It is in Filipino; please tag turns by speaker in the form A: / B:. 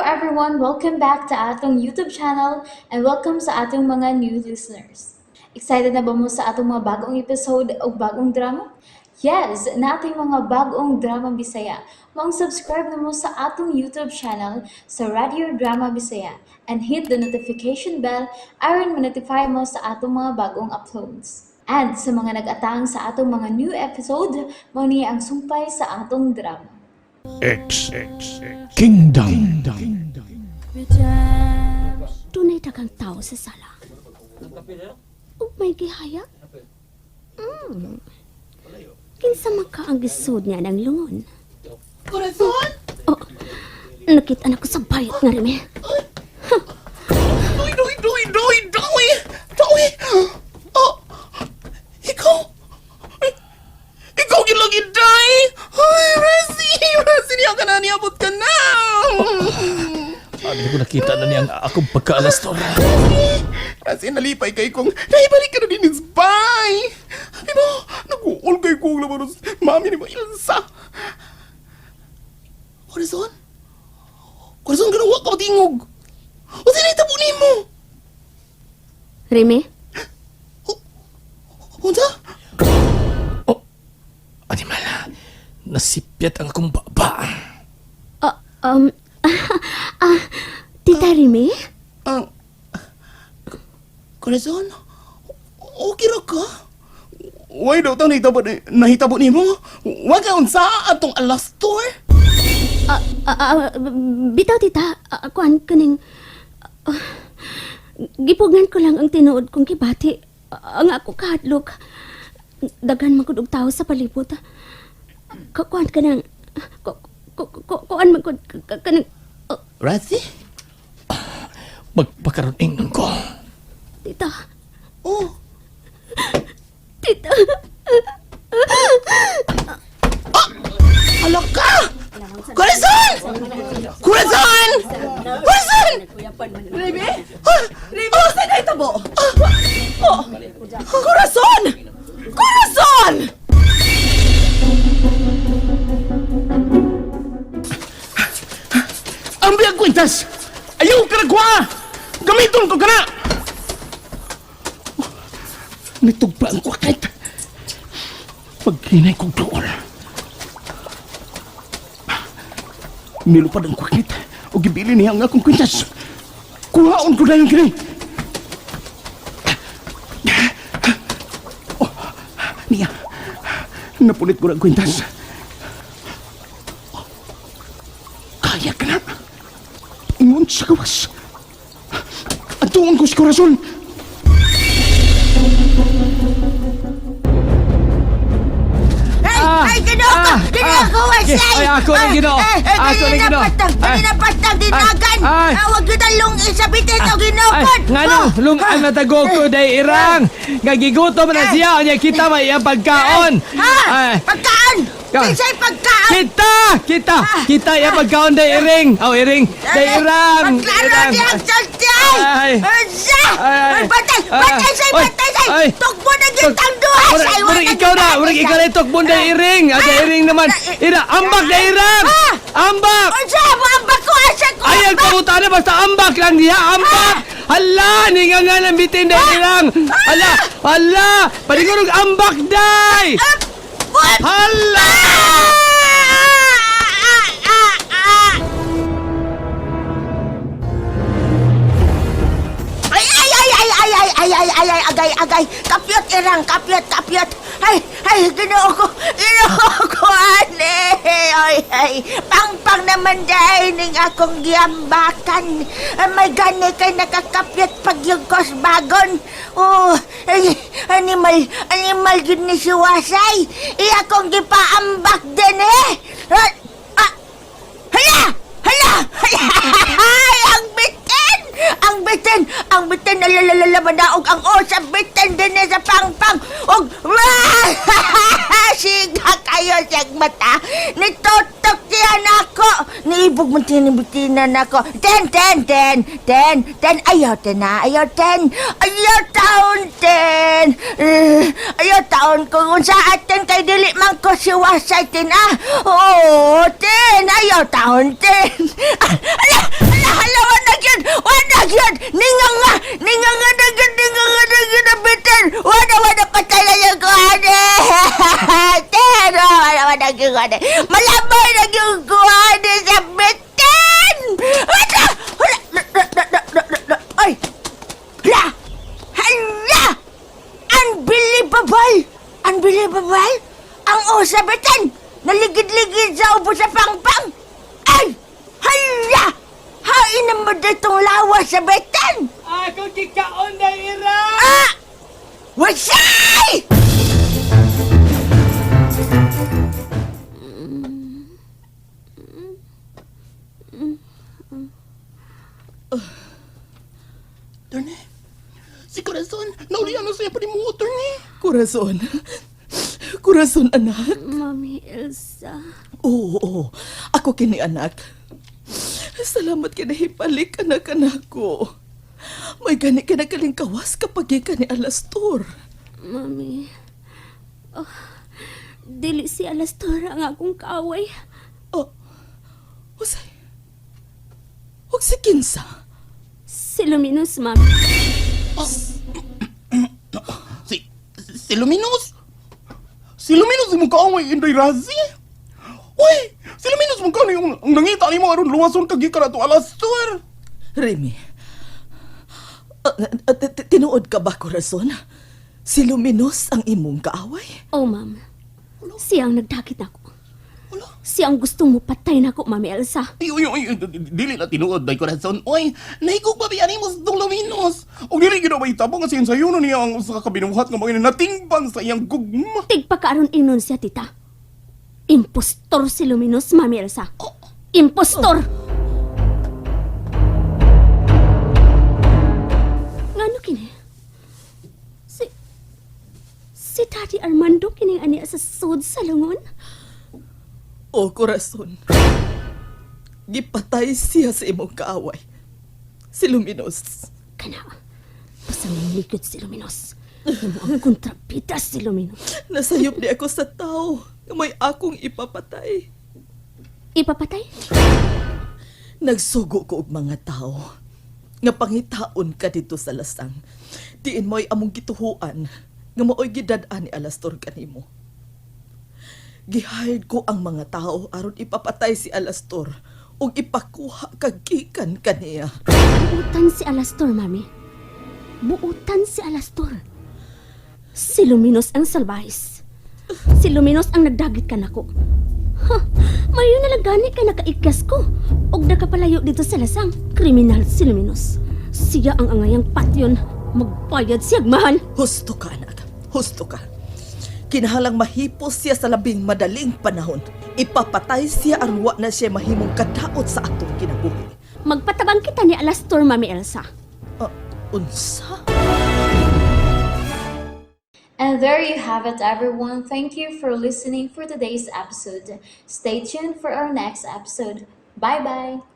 A: everyone! Welcome back to atong YouTube channel and welcome sa atong mga new listeners. Excited na ba mo sa atong mga bagong episode o bagong drama? Yes, na ating mga bagong drama Bisaya. Subscribe na mo sa atong YouTube channel sa Radio Drama Bisaya and hit the notification bell aron ma-notify mo sa atong mga bagong uploads. And sa mga nag-atang sa atong mga new episode, mo niya ang sumpay sa atong drama.
B: X Kingdom.
C: Tunay dagang tao sa sala. Ug may gihaya? Kinsa maka ang gisud niya ng lungon?
D: Corazon?
C: Oh, nakita na ko sa bayot nga rin eh.
D: Doy! Oh, ikaw gilagid, day! Ay, Resi, niya ka na, niabot ka na!
B: Ano ko nakita na niyang akong pagkaalastor.
D: Resi, nalipay kay kong naibalik ka na din is bay! Di ba, nag-uol kay kong laman mami ni Ilsa. Corazon, ganawa ka matingog. O sinitabo ni mo?
C: Reme?
D: Unsa?
B: Animala, nasipyat ang akong baba.
C: Tita Reme?
D: Corazon, okay ra ka? Why daw tayo nahitabo ni mo? Huwag ka unsa atong alastor?
C: Bitaw tita, kuan kaning... gipugan ko lang ang tinuod kong kibati. Ang ako kahadlok. Dagan magud og tao sa palibot. Kuan ka nang... Kuan magud ka nang...
D: Razi?
B: Magpakaroon ko.
C: Tita.
D: Oh,
C: Tita.
D: alak ka! Corazon!
E: Rebe? Rebe, saan na itabo? Corazon!
D: Ang biyag kwintas! Ayaw ka nagwa! Gamiton ko ka na! Nitugpa ang kwakit. Paghinay kong doon. Nilupad ang kwakit o gibili niya ang akong kwintas. Kuhaon ko na yung kinay. Oh, niya. Napulit ko na ang kwintas. Kaya ka na. Ingon sa gawas. Atuon ko si Corazon.
E: Ay, ginoo ko!
B: Ay, ako na ginoo! Ako na ginoo!
E: Kanina patang dinagan! Huwag yun ang lungi sa bitin o ginukod!
B: Ngano, lungan na tagok ko day irang. Gagigutom na siya, niya kita may iyang pagkaon. Ay.
E: Pagkaan! Kinsa'y pagkaan!
B: Kita iyang pagkaon day iring. Iring, day irang.
E: Pagklaro niya ang saltiyay!
B: Ay.
E: Ay, batay! Tukbo na gitang duha!
B: Murag ikaw na itokbon day iring. Day iring naman. Ambak day irang! Ambak!
E: Unsa mo ang bako asa ko?
B: Ay, ang pabuta na basta ambak lang niya, ambak! Hala, ninga nga ng bitin day ilang! Hala! Paligurog ambak day! Hala!
E: Agay, kapyot irang, kapyot. Ay, ginoo ko, ane. Ay, pang naman dahil ning akong giambakan. May gani kay nakakapyot pag yung kosbagon. Oh, animal gid ni si Wasay. Iya kong gipaambak din eh. Hala! Ay, ang bitin, nalalalamandaog ang sa bitin din sa pangpang. Og, siga kayo siyang mata. Nitutok siyan ako. Niibog mo tinibitinan ako. Ten. Ayaw taon kung sa atin kay dili man ko si Wasay, tin. Oo, tin. Ayaw taon, tin. Ala! sa pangpang! Ay! Hala! Hain na mo ditong lawas sa betan!
B: Ako kikaon na ira!
E: Ah! Wasay!
D: Attorney, si Corazon, naulian na siya pa ni mo, attorney.
F: Corazon. Corazon, anak.
C: Mami Elsa.
F: Oo, ako kini anak. Salamat ka na hipalik, anak-anak ko. May gani ka na kalingkawas kapag ka ni Alastor.
C: Mami. Oh, dili si Alastor ang akong kaaway.
F: Oh, usay. Huwag si Kinsa.
C: Si Luminous, mami.
D: Si Luminous? Si Luminous yung kaaway Inday Razi? Uy, si Luminous mo ang nangita ni mo aron luwason kag gikan ato Alastor.
F: Remy, tinuod ka ba, Corazon? Si Luminous ang imong kaaway?
C: Oh, ma'am. Siya ang nagdakit ako.
D: Wala.
C: Siya ang gustong mo patay na ako, Mami Elsa.
D: Ay, dili na tinuod day Corazon. Uy, nahigog ba biyan mo sa tong Luminous? O dili gina ba itabo nga siya sayo na niya ang sa kabinuhat nga mga natingban sa iyang gugma.
C: Tigpakaaron inon siya, tita. Impostor si Luminous, Mami Elsa. Impostor! Ngano kini? Si Daddy Armando kining ani sa sud sa lungon?
F: O, Corazon. Gipatay siya sa imong kaaway. Si Luminous.
C: Kana, basta likod si Luminous. Imo ang kontrabida si Luminous.
F: Nasayop di ako sa tao na may akong ipapatay.
C: Ipapatay?
F: Nagsugo ko og mga tao nga pangitaon ka dito sa lasang. Diin mo'y among gituhuan nga mao'y gidad-an ni Alastor kanimo. Gihayad ko ang mga tao aron ipapatay si Alastor ug ipakuha kagikan kaniya.
C: Buutan si Alastor, Mami. Buutan si Alastor. Si Luminous ang salbahis. Si Luminous ang nagdagit ka nako. Ha, mayo na lang gani ka nakaikas ko. Og nakapalayo dito sa lasang. Kriminal si Luminous. Siya ang angayang patyon. Magbayad siya mahal.
F: Husto ka, anak. Husto ka. Kinahalang mahipos siya sa labing madaling panahon. Ipapatay siya aron wa na siya mahimong kadaot sa atong kinabuhi.
C: Magpatabang kita ni Alastor, Mami Elsa.
F: Unsa?
A: And there you have it, everyone. Thank you for listening for today's episode. Stay tuned for our next episode. Bye-bye.